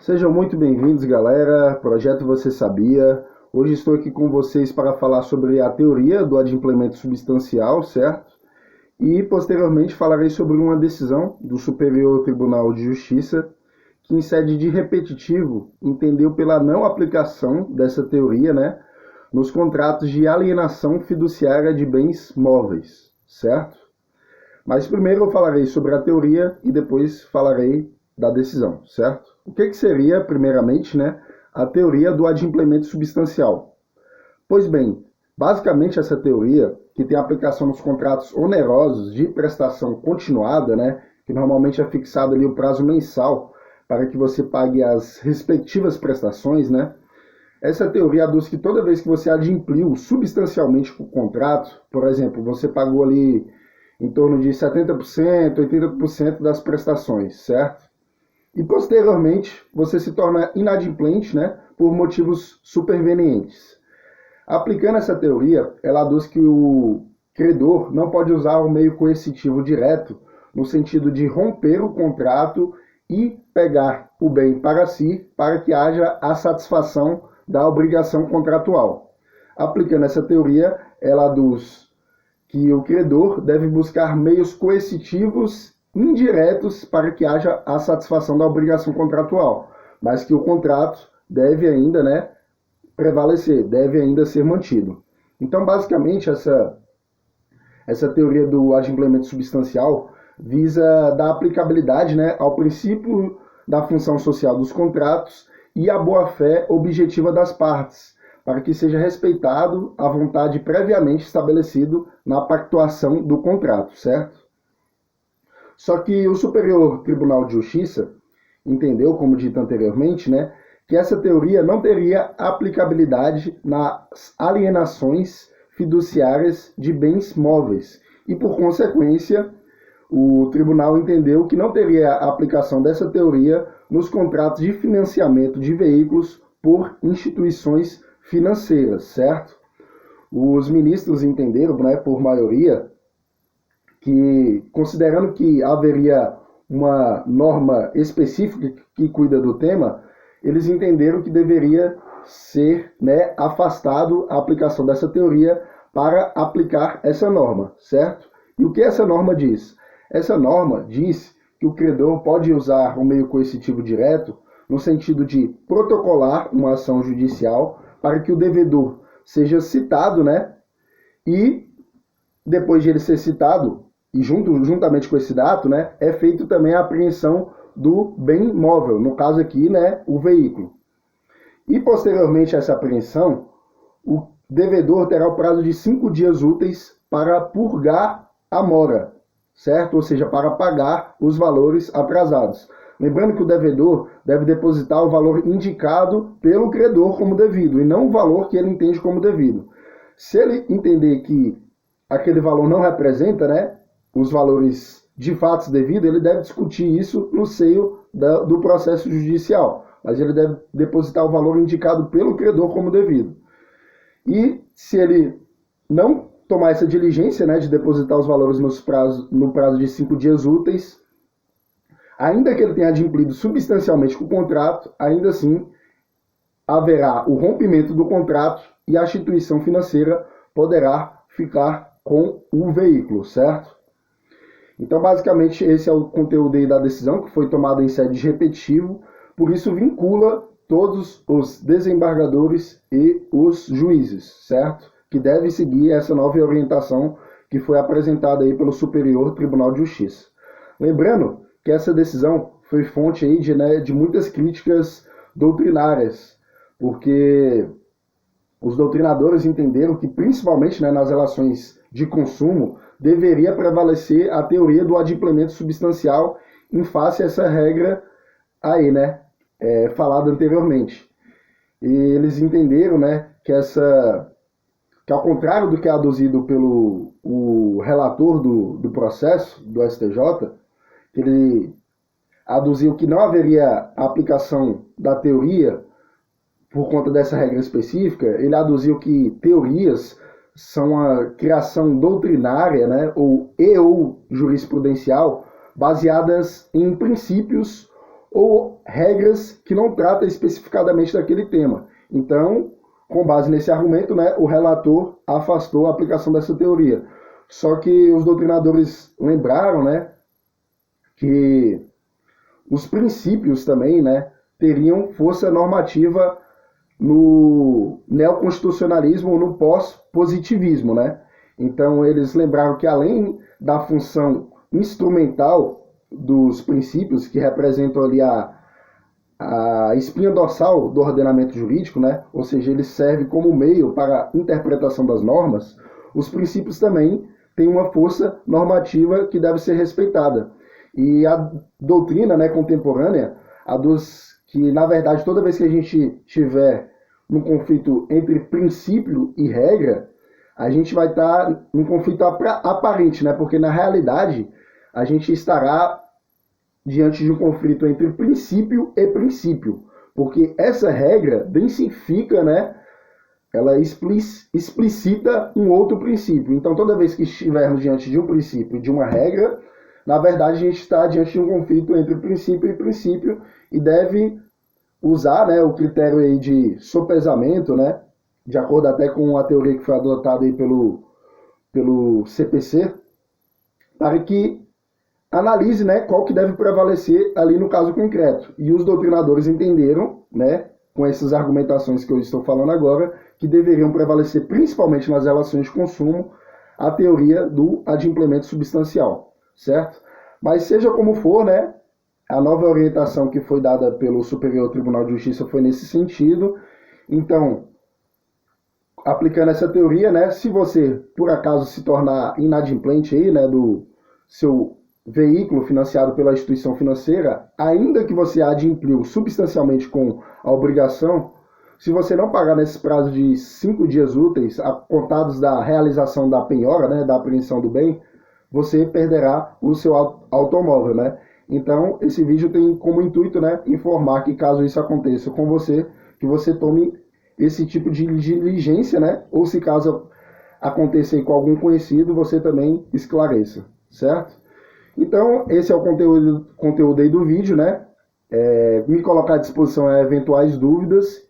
Sejam muito bem-vindos, galera. Projeto Você Sabia. Hoje estou aqui com vocês para falar sobre a teoria do adimplemento substancial, certo? E, posteriormente, falarei sobre uma decisão do Superior Tribunal de Justiça que, em sede de repetitivo, entendeu pela não aplicação dessa teoria, nos contratos de alienação fiduciária de bens móveis, certo? Mas primeiro eu falarei sobre a teoria e depois falarei da decisão, certo? O que seria, primeiramente, a teoria do adimplemento substancial? Pois bem, basicamente essa teoria, que tem aplicação nos contratos onerosos de prestação continuada, que normalmente é fixado ali o prazo mensal para que você pague as respectivas prestações, essa teoria aduz que toda vez que você adimpliu substancialmente o contrato, por exemplo, você pagou ali em torno de 70%, 80% das prestações, certo? E posteriormente você se torna inadimplente, por motivos supervenientes. Aplicando essa teoria, ela aduz que o credor não pode usar o meio coercitivo direto, no sentido de romper o contrato e pegar o bem para si, para que haja a satisfação da obrigação contratual. Aplicando essa teoria, ela aduz que o credor deve buscar meios coercitivos indiretos para que haja a satisfação da obrigação contratual, mas que o contrato deve ainda prevalecer, deve ainda ser mantido. Então, basicamente, essa teoria do adimplemento substancial visa dar aplicabilidade ao princípio da função social dos contratos e a boa-fé objetiva das partes, para que seja respeitado a vontade previamente estabelecido na pactuação do contrato, certo? Só que o Superior Tribunal de Justiça entendeu, como dito anteriormente, que essa teoria não teria aplicabilidade nas alienações fiduciárias de bens móveis e, por consequência, o tribunal entendeu que não teria aplicação dessa teoria nos contratos de financiamento de veículos por instituições financeiras, certo? Os ministros entenderam, por maioria, que, considerando que haveria uma norma específica que cuida do tema, eles entenderam que deveria ser afastado a aplicação dessa teoria para aplicar essa norma, certo? E o que essa norma diz? Essa norma diz que o credor pode usar o meio coercitivo direto no sentido de protocolar uma ação judicial para que o devedor seja citado, e depois de ele ser citado, e juntamente com esse ato, é feito também a apreensão do bem móvel, no caso aqui, o veículo. E posteriormente a essa apreensão, o devedor terá o prazo de 5 dias úteis para purgar a mora, certo? Ou seja, para pagar os valores atrasados. Lembrando que o devedor deve depositar o valor indicado pelo credor como devido, e não o valor que ele entende como devido. Se ele entender que aquele valor não representa, os valores de fato devidos, ele deve discutir isso no seio do processo judicial, mas ele deve depositar o valor indicado pelo credor como devido. E se ele não tomar essa diligência, de depositar os valores no prazo de 5 dias úteis, ainda que ele tenha adimplido substancialmente com o contrato, ainda assim haverá o rompimento do contrato e a instituição financeira poderá ficar com o veículo, certo? Então, basicamente, esse é o conteúdo aí da decisão, que foi tomada em sede de repetitivo, por isso vincula todos os desembargadores e os juízes, certo? Que devem seguir essa nova orientação que foi apresentada aí pelo Superior Tribunal de Justiça. Lembrando que essa decisão foi fonte aí de muitas críticas doutrinárias, porque os doutrinadores entenderam que, principalmente nas relações de consumo, deveria prevalecer a teoria do adimplemento substancial em face a essa regra aí, falada anteriormente. E eles entenderam, que ao contrário do que é aduzido pelo o relator do processo, do STJ, que ele aduziu que não haveria aplicação da teoria por conta dessa regra específica, ele aduziu que teorias são a criação doutrinária, ou jurisprudencial, baseadas em princípios ou regras que não tratam especificadamente daquele tema. Então, com base nesse argumento, né, o relator afastou a aplicação dessa teoria. Só que os doutrinadores lembraram, né, que os princípios também, né, teriam força normativa no neoconstitucionalismo ou no pós-positivismo, né? Então eles lembraram que além da função instrumental dos princípios, que representam ali a espinha dorsal do ordenamento jurídico, né? Ou seja, ele serve como meio para a interpretação das normas, os princípios também têm uma força normativa que deve ser respeitada. E a doutrina, né, contemporânea, a dos que, na verdade, toda vez que a gente tiver num conflito entre princípio e regra, a gente vai estar num conflito aparente, né? Porque na realidade a gente estará diante de um conflito entre princípio e princípio, porque essa regra densifica, né? Ela explicita um outro princípio. Então, toda vez que estivermos diante de um princípio e de uma regra, na verdade, a gente está diante de um conflito entre princípio e princípio e deve usar, né, o critério aí de sopesamento, né, de acordo até com a teoria que foi adotada aí pelo CPC, para que analise, né, qual que deve prevalecer ali no caso concreto. E os doutrinadores entenderam, né, com essas argumentações que eu estou falando agora, que deveriam prevalecer principalmente nas relações de consumo a teoria do adimplemento substancial, certo? Mas seja como for, né, a nova orientação que foi dada pelo Superior Tribunal de Justiça foi nesse sentido. Então, aplicando essa teoria, né, se você por acaso se tornar inadimplente aí, né, do seu veículo financiado pela instituição financeira, ainda que você adimpliu substancialmente com a obrigação, se você não pagar nesses prazos de 5 dias úteis, contados da realização da penhora, né, da apreensão do bem, você perderá o seu automóvel, né? Então, esse vídeo tem como intuito, né, informar que caso isso aconteça com você, que você tome esse tipo de diligência, né? Ou se caso acontecer com algum conhecido, você também esclareça, certo? Então, esse é o conteúdo aí do vídeo, né? Me colocar à disposição eventuais dúvidas